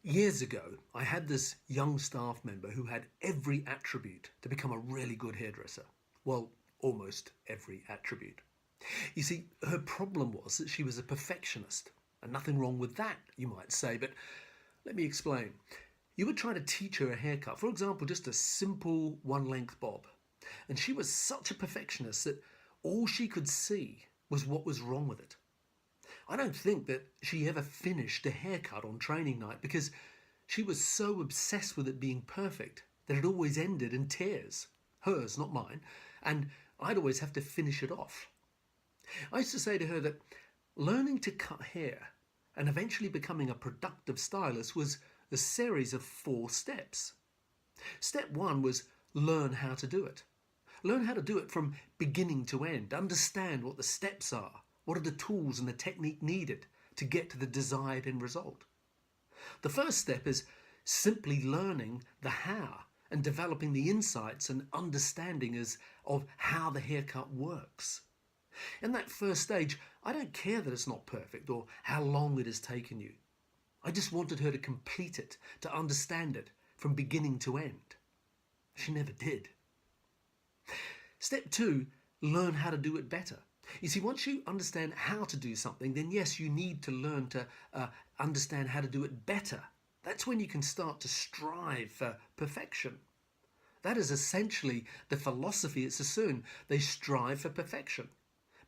Years ago, I had this young staff member who had every attribute to become a really good hairdresser. Well, almost every attribute. You see, her problem was that she was a perfectionist. And nothing wrong with that, you might say, but let me explain. You would try to teach her a haircut, for example, just a simple one-length bob. And she was such a perfectionist that all she could see was what was wrong with it. I don't think that she ever finished a haircut on training night because she was so obsessed with it being perfect that it always ended in tears. Hers, not mine. And I'd always have to finish it off. I used to say to her that learning to cut hair and eventually becoming a productive stylist was a series of 4 steps. Step 1 was learn how to do it. Learn how to do it from beginning to end. Understand what the steps are. What are the tools and the technique needed to get to the desired end result? The first step is simply learning the how and developing the insights and understanding of how the haircut works. In that first stage, I don't care that it's not perfect or how long it has taken you. I just wanted her to complete it, to understand it from beginning to end. She never did. Step 2, learn how to do it better. You see, once you understand how to do something, then yes, you need to learn to understand how to do it better. That's when you can start to strive for perfection. That is essentially the philosophy at Sassoon. They strive for perfection.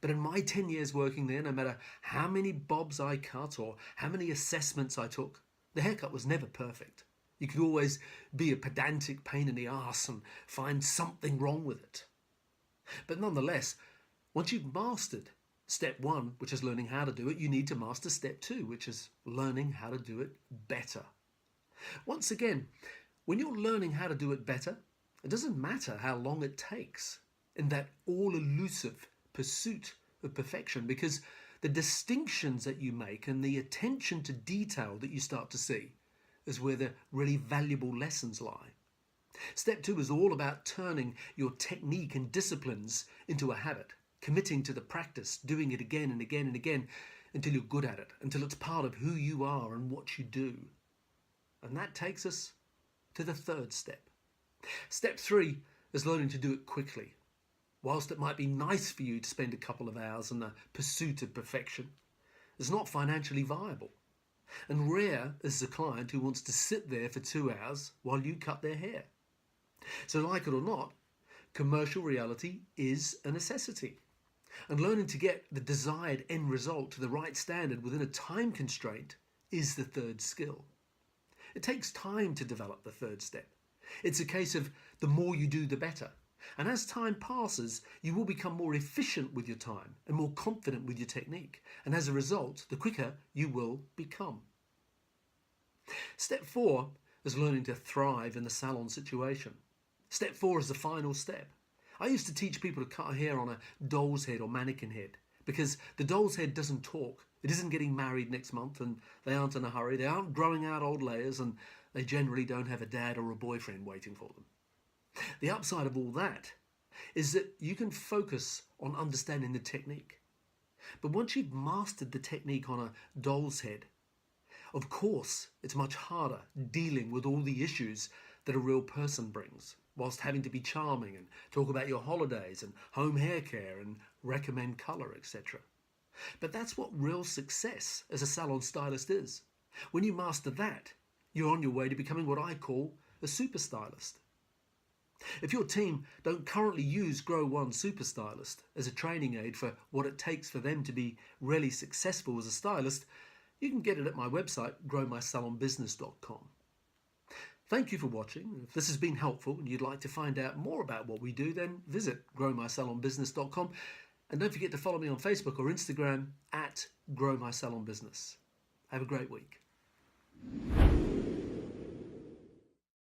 But in my 10 years working there, no matter how many bobs I cut or how many assessments I took, the haircut was never perfect. You could always be a pedantic pain in the arse and find something wrong with it. But nonetheless, once you've mastered step 1, which is learning how to do it, you need to master step 2, which is learning how to do it better. Once again, when you're learning how to do it better, it doesn't matter how long it takes in that all-elusive pursuit of perfection, because the distinctions that you make and the attention to detail that you start to see is where the really valuable lessons lie. Step 2 is all about turning your technique and disciplines into a habit, committing to the practice, doing it again and again and again until you're good at it, until it's part of who you are and what you do. And that takes us to the 3rd step. Step 3 is learning to do it quickly. Whilst it might be nice for you to spend a couple of hours in the pursuit of perfection, it's not financially viable. And rare is the client who wants to sit there for 2 hours while you cut their hair. So like it or not, commercial reality is a necessity. And learning to get the desired end result to the right standard within a time constraint is the 3rd skill. It takes time to develop the 3rd step. It's a case of the more you do, the better. And as time passes, you will become more efficient with your time and more confident with your technique. And as a result, the quicker you will become. Step 4 is learning to thrive in the salon situation. Step 4 is the final step. I used to teach people to cut hair on a doll's head or mannequin head because the doll's head doesn't talk. It isn't getting married next month and they aren't in a hurry. They aren't growing out old layers and they generally don't have a dad or a boyfriend waiting for them. The upside of all that is that you can focus on understanding the technique. But once you've mastered the technique on a doll's head, of course, it's much harder dealing with all the issues that a real person brings, whilst having to be charming and talk about your holidays and home hair care and recommend colour, etc. But that's what real success as a salon stylist is. When you master that, you're on your way to becoming what I call a super stylist. If your team don't currently use Grow One Super Stylist as a training aid for what it takes for them to be really successful as a stylist, you can get it at my website, growmysalonbusiness.com. Thank you for watching. If this has been helpful and you'd like to find out more about what we do, then visit growmysalonbusiness.com. And don't forget to follow me on Facebook or Instagram at growmysalonbusiness. Have a great week.